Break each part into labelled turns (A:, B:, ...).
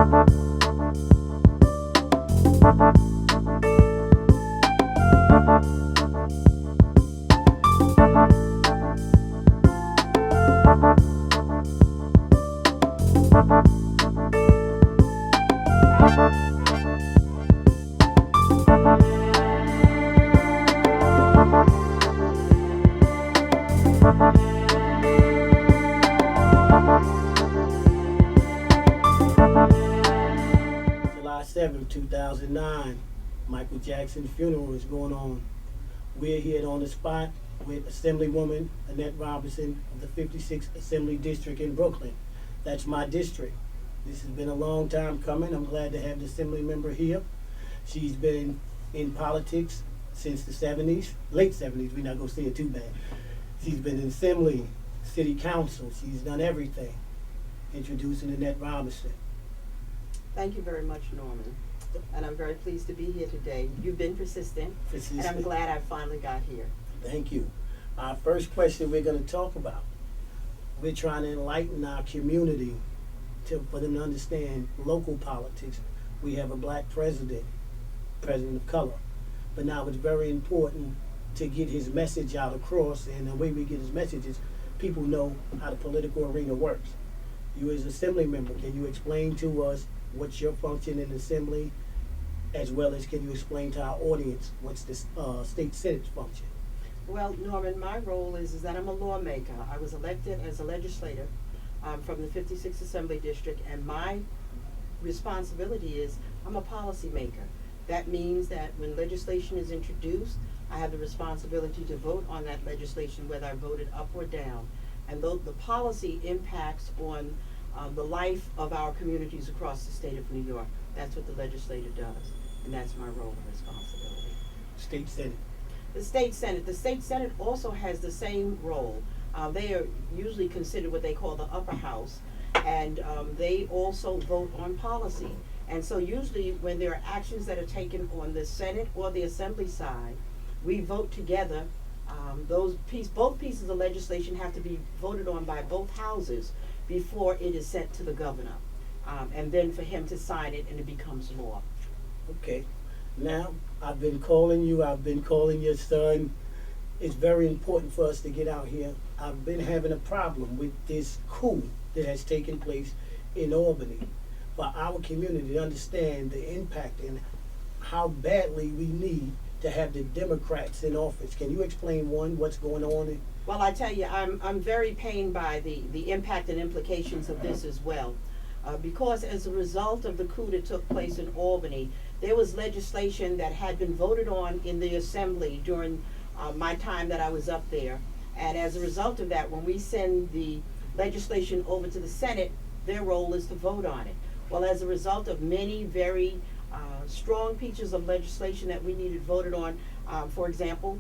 A: July 7th, 2009, Michael Jackson's funeral is going on. We're here on the spot with Assemblywoman Annette Robinson of the 56th Assembly District in Brooklyn. That's my district. This has been a long time coming. I'm glad to have the Assembly member here. She's been in politics since the 70s, late 70s, we're not going to say it too bad. She's been in Assembly, City Council, she's done everything. Introducing Annette Robinson.
B: Thank you very much, Norman. And I'm very pleased to be here today. You've been persistent. And I'm glad I finally got here.
A: Thank you. Our first question we're going to talk about, we're trying to enlighten our community for them to understand local politics. We have a black president of color. But now it's very important to get his message out across, and the way we get his message is people know how the political arena works. You as Assembly member, can you explain to us what's your function in the Assembly, as well as can you explain to our audience what's the State Senate's function?
B: Well, Norman, my role is that I'm a lawmaker. I was elected as a legislator from the 56th Assembly District, and my responsibility is I'm a policymaker. That means that when legislation is introduced, I have the responsibility to vote on that legislation, whether I voted up or down. And though the policy impacts on the life of our communities across the state of New York, that's what the legislator does. And that's my role and responsibility.
A: State Senate.
B: The State Senate. The State Senate also has the same role. They are usually considered what they call the upper house, and they also vote on policy. And so usually when there are actions that are taken on the Senate or the Assembly side, we vote together. Both pieces of legislation have to be voted on by both houses before it is sent to the governor, and then for him to sign it and it becomes law.
A: Okay. Now, I've been calling your son. It's very important for us to get out here. I've been having a problem with this coup that has taken place in Albany. For our community to understand the impact and how badly we need to have the Democrats in office. Can you explain, one, what's going on?
B: Well, I tell you, I'm very pained by the impact and implications of this as well. Because as a result of the coup that took place in Albany, there was legislation that had been voted on in the Assembly during my time that I was up there. And as a result of that, when we send the legislation over to the Senate, their role is to vote on it. Well, as a result of many very strong pieces of legislation that we needed voted on, for example,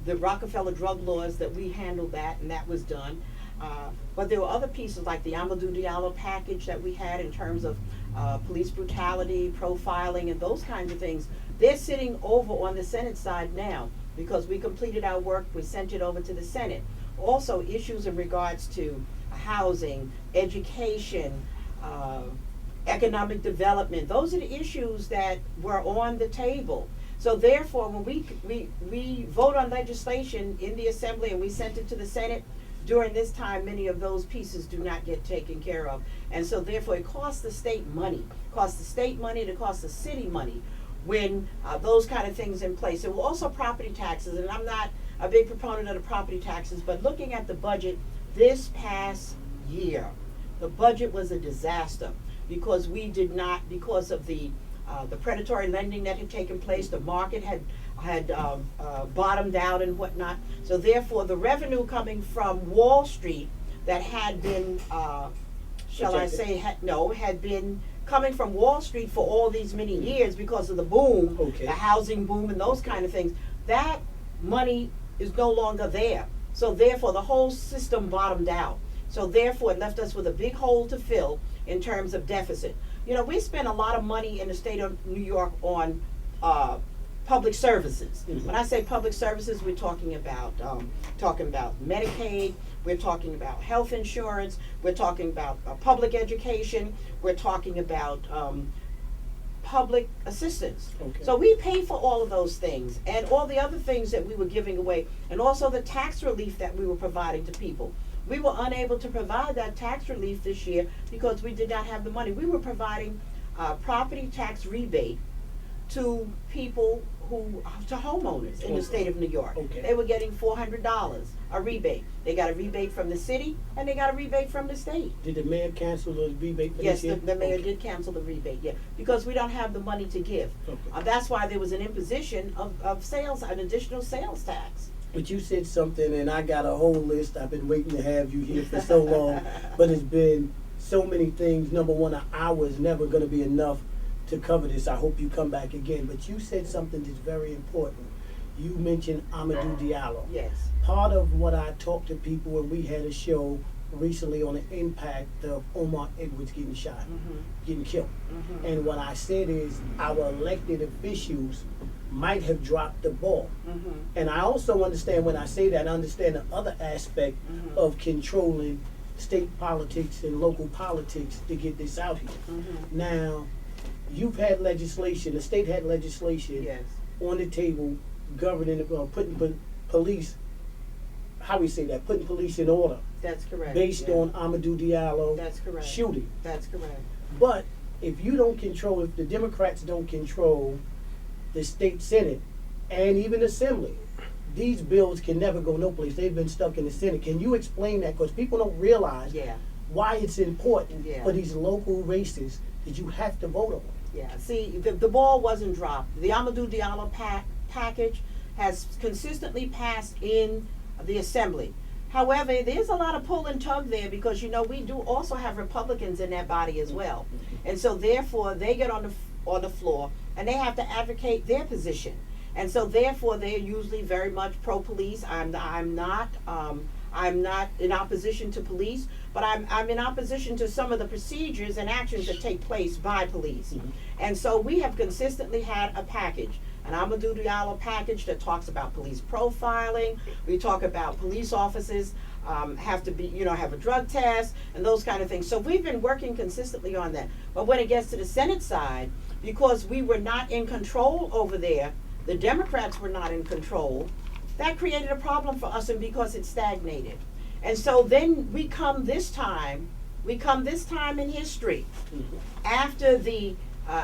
B: the Rockefeller drug laws, that we handled that, and that was done. But there were other pieces like the Amadou Diallo package that we had in terms of police brutality, profiling, and those kinds of things. They're sitting over on the Senate side now because we completed our work, we sent it over to the Senate. Also, issues in regards to housing, education, economic development, those are the issues that were on the table. So therefore, when we vote on legislation in the Assembly and we sent it to the Senate, during this time, many of those pieces do not get taken care of. And so therefore, it costs the state money. It costs the state money, it costs the city money when those kind of things in place. There were also property taxes, and I'm not a big proponent of the property taxes, but looking at the budget this past year, the budget was a disaster because we did not, because of the predatory lending that had taken place, the market had bottomed out and whatnot. So therefore, the revenue coming from Wall Street that had been, had been coming from Wall Street for all these many years because of the boom, the housing boom and those kind of things, that money is no longer there. So therefore, the whole system bottomed out. So therefore, it left us with a big hole to fill in terms of deficit. You know, we spend a lot of money in the state of New York on public services. Mm-hmm. When I say public services, we're talking about Medicaid, we're talking about health insurance, we're talking about public education, we're talking about public assistance.
A: Okay.
B: So we pay for all of those things and all the other things that we were giving away, and also the tax relief that we were providing to people. We were unable to provide that tax relief this year because we did not have the money. We were providing property tax rebate to people to homeowners in the state of New York.
A: Okay.
B: They were getting $400 a rebate. They got a rebate from the city and they got a rebate from the state.
A: Did the mayor cancel the rebate for
B: Yes,
A: this year?
B: the mayor
A: Okay.
B: did cancel the rebate, yeah, because we don't have the money to give.
A: Okay.
B: That's why there was an imposition of sales, an additional sales tax.
A: But you said something, and I got a whole list. I've been waiting to have you here for so long, but it's been so many things. Number one, an hour is never going to be enough to cover this. I hope you come back again. But you said something that's very important. You mentioned Amadou Diallo.
B: Yes.
A: Part of what I talked to people, and we had a show recently on the impact of Omar Edwards getting shot, getting killed. And what I said is our elected officials might have dropped the ball. And I also understand when I say that, I understand the other aspect of controlling state politics and local politics to get this out here. Now, you've had legislation, the state had legislation
B: Yes.
A: on the table governing, putting police, how we say that, putting police in order
B: That's correct.
A: based
B: yeah.
A: on Amadou Diallo
B: That's correct.
A: shooting.
B: That's correct.
A: But if you don't control, if the Democrats don't control the state Senate and even Assembly, these bills can never go no place. They've been stuck in the Senate. Can you explain that? Because people don't realize
B: Yeah.
A: why it's important
B: Yeah.
A: for these local races that you have to vote on.
B: Yeah, see, the ball wasn't dropped. The Amadou Diallo package has consistently passed in the Assembly. However, there's a lot of pull and tug there because, you know, we do also have Republicans in that body as well. And so therefore, they get on the floor and they have to advocate their position. And so therefore, they're usually very much pro-police. I'm not in opposition to police, but I'm in opposition to some of the procedures and actions that take place by police. And so we have consistently had a package, an Amadou Diallo package that talks about police profiling. We talk about police officers have to be, you know, have a drug test and those kind of things. So we've been working consistently on that. But when it gets to the Senate side, because we were not in control over there, the Democrats were not in control, that created a problem for us, and because it stagnated. And so then we come this time in history, after the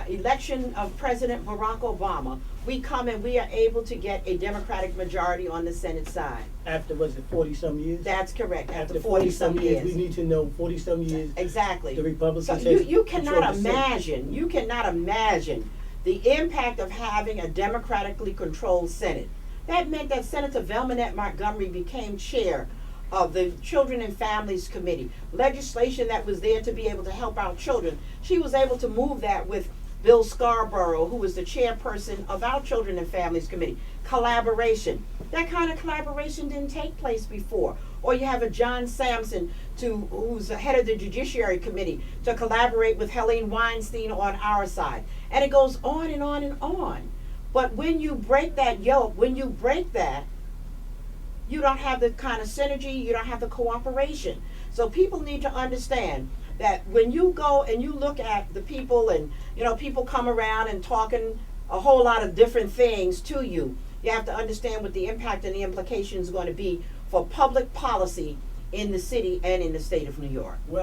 B: election of President Barack Obama, we come and we are able to get a Democratic majority on the Senate side.
A: After, was it 40-some years?
B: That's correct, after
A: 40-some
B: 40-some years.
A: We need to know 40-some years.
B: Exactly.
A: The Republicans
B: So
A: has
B: you cannot
A: controlled the Senate.
B: imagine the impact of having a democratically controlled Senate. That meant that Senator Velmanette Montgomery became chair of the Children and Families Committee, legislation that was there to be able to help our children. She was able to move that with Bill Scarborough, who was the chairperson of our Children and Families Committee. Collaboration. That kind of collaboration didn't take place before. Or you have a John Sampson, who's the head of the Judiciary Committee, to collaborate with Helene Weinstein on our side. And it goes on and on and on. But when you break that yoke, when you break that, you don't have the kind of synergy, you don't have the cooperation. So people need to understand that when you go and you look at the people, and you know, people come around and talking a whole lot of different things to you, you have to understand what the impact and the implications are going to be for public policy in the city and in the state of New York.
A: Well,